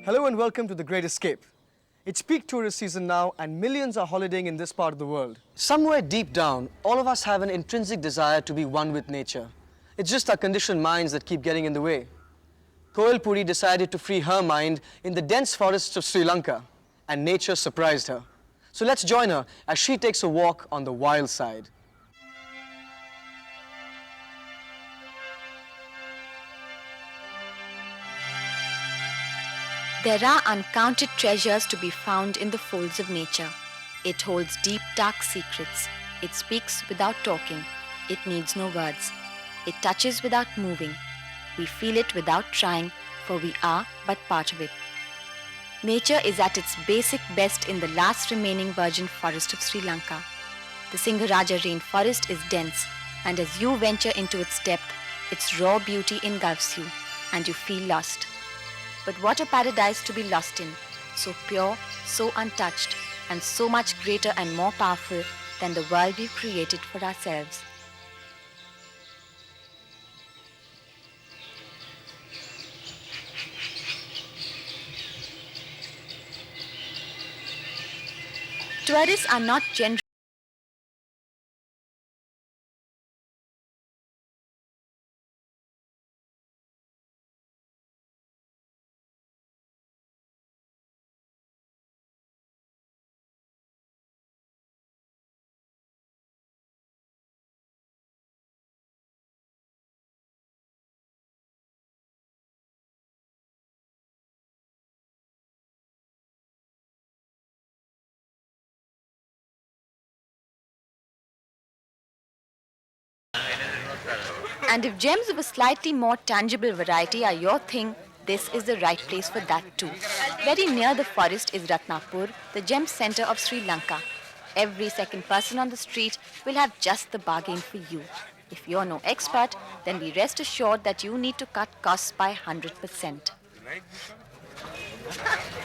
Hello and welcome to The Great Escape. It's peak tourist season now and millions are holidaying in this part of the world. Somewhere deep down, all of us have an intrinsic desire to be one with nature. It's just our conditioned minds that keep getting in the way. Koel Puri decided to free her mind in the dense forests of Sri Lanka, and nature surprised her. So let's join her as she takes a walk on the wild side. There are uncounted treasures to be found in the folds of nature. It holds deep, dark secrets. It speaks without talking. It needs no words. It touches without moving. We feel it without trying, for we are but part of it. Nature is at its basic best in the last remaining virgin forest of Sri Lanka. The Singharaja rainforest is dense, and as you venture into its depth, its raw beauty engulfs you, and you feel lost. But what a paradise to be lost in, so pure, so untouched, and so much greater and more powerful than the world we've created for ourselves. Tourists are not generally And if gems of a slightly more tangible variety are your thing, this is the right place for that too. Very near the forest is Ratnapur, the gem center of Sri Lanka. Every second person on the street will have just the bargain for you. If you're no expert, then be rest assured that you need to cut costs by 100%.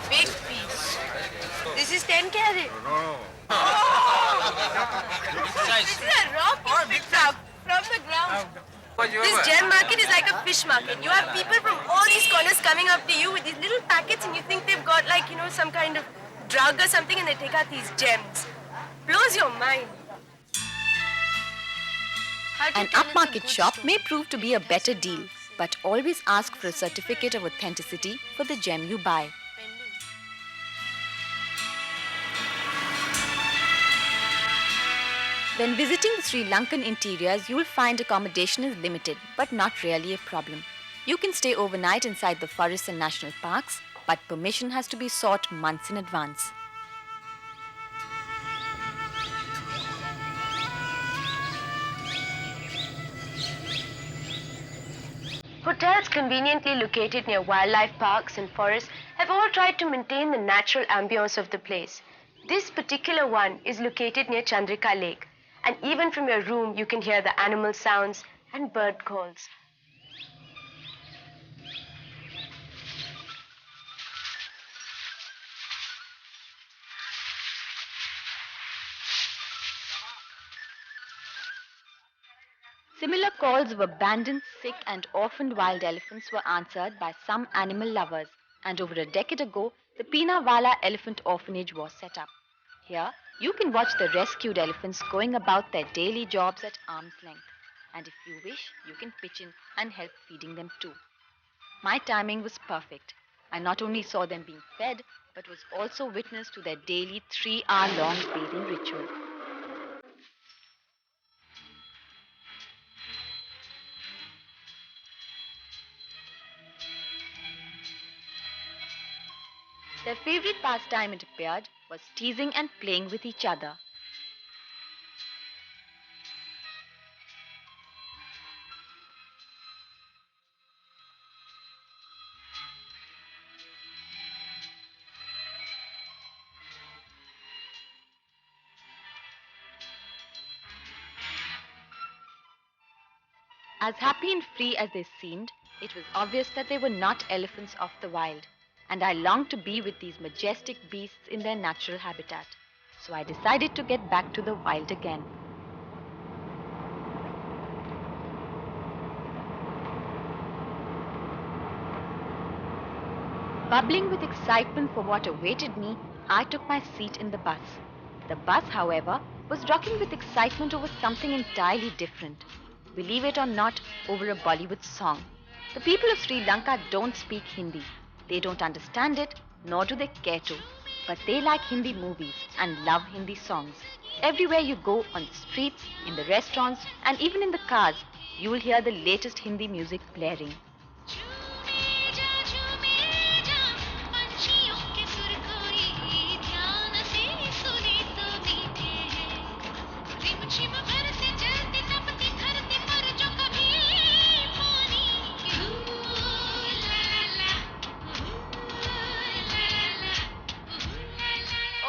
Big piece. This is 10 carat. No. This is a raw piece picked up from the ground. This gem market is like a fish market. You have people from all these corners coming up to you with these little packets and you think they've got like, some kind of drug or something and they take out these gems. Blows your mind. An upmarket shop may prove to be a better deal, but always ask for a certificate of authenticity for the gem you buy. When visiting the Sri Lankan interiors, you will find accommodation is limited, but not really a problem. You can stay overnight inside the forests and national parks, but permission has to be sought months in advance. Hotels conveniently located near wildlife parks and forests have all tried to maintain the natural ambience of the place. This particular one is located near Chandrika Lake, and even from your room you can hear the animal sounds and bird calls. Similar calls of abandoned, sick and orphaned wild elephants were answered by some animal lovers, and over a decade ago, the Peenawala Elephant Orphanage was set up. Here, you can watch the rescued elephants going about their daily jobs at arm's length. And if you wish, you can pitch in and help feeding them too. My timing was perfect. I not only saw them being fed, but was also witness to their daily 3-hour-long bathing ritual. Their favorite pastime, it appeared, was teasing and playing with each other. As happy and free as they seemed, it was obvious that they were not elephants of the wild, and I longed to be with these majestic beasts in their natural habitat. So I decided to get back to the wild again. Bubbling with excitement for what awaited me, I took my seat in the bus. The bus, however, was rocking with excitement over something entirely different. Believe it or not, over a Bollywood song. The people of Sri Lanka don't speak Hindi. They don't understand it, nor do they care to. But they like Hindi movies and love Hindi songs. Everywhere you go, on the streets, in the restaurants, and even in the cars, you will hear the latest Hindi music blaring.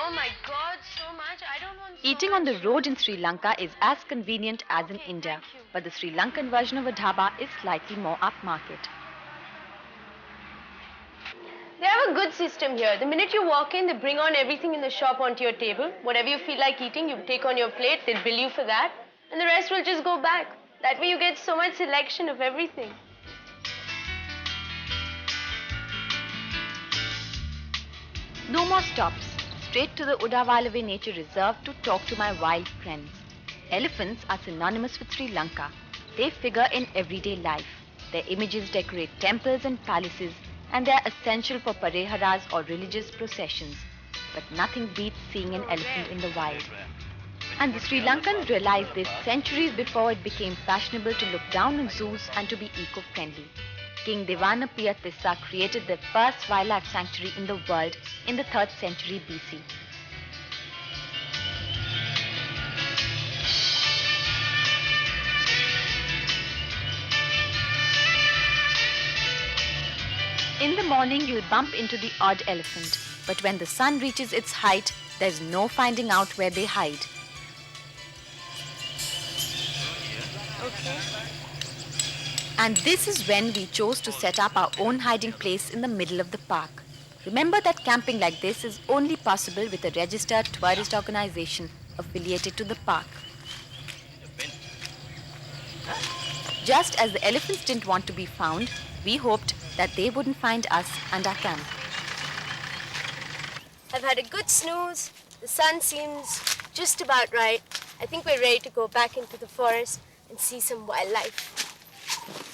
Oh my God, so much. I don't want so Eating on the much. road in Sri Lanka is as convenient as in Okay, India, thank you. but the Sri Lankan version of a dhaba is slightly more upmarket. They have a good system here. The minute you walk in, they bring on everything in the shop onto your table. Whatever you feel like eating, you take on your plate, they bill you for that, and the rest will just go back. That way you get so much selection of everything. No more stops. Straight to the Udavalave Nature Reserve to talk to my wild friends. Elephants are synonymous with Sri Lanka. They figure in everyday life. Their images decorate temples and palaces, and they are essential for pareharas or religious processions. But nothing beats seeing an elephant in the wild. And the Sri Lankans realized this centuries before it became fashionable to look down on zoos and to be eco-friendly. King Devanapaya Tissa created the first wildlife sanctuary in the world in the 3rd century BC. In the morning, you'll bump into the odd elephant, but when the sun reaches its height, there's no finding out where they hide. And this is when we chose to set up our own hiding place in the middle of the park. Remember that camping like this is only possible with a registered tourist organization affiliated to the park. Just as the elephants didn't want to be found, we hoped that they wouldn't find us and our camp. I've had a good snooze. The sun seems just about right. I think we're ready to go back into the forest and see some wildlife.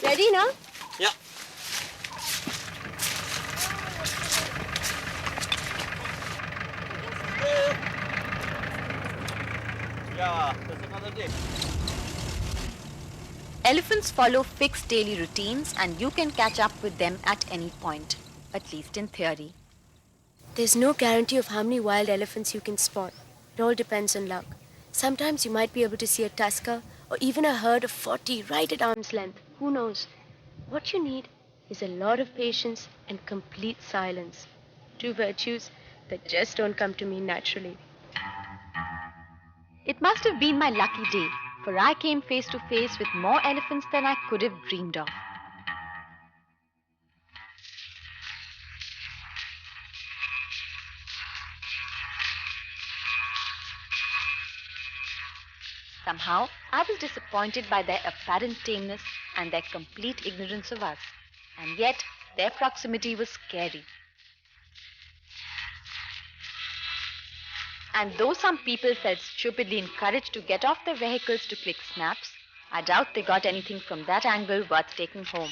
Ready now? Yeah. Yeah, that's another day. Elephants follow fixed daily routines and you can catch up with them at any point, at least in theory. There's no guarantee of how many wild elephants you can spot. It all depends on luck. Sometimes you might be able to see a tusker or even a herd of 40 right at arm's length. Who knows? What you need is a lot of patience and complete silence. Two virtues that just don't come to me naturally. It must have been my lucky day, for I came face to face with more elephants than I could have dreamed of. Somehow, I was disappointed by their apparent tameness and their complete ignorance of us. And yet, their proximity was scary. And though some people felt stupidly encouraged to get off their vehicles to click snaps, I doubt they got anything from that angle worth taking home.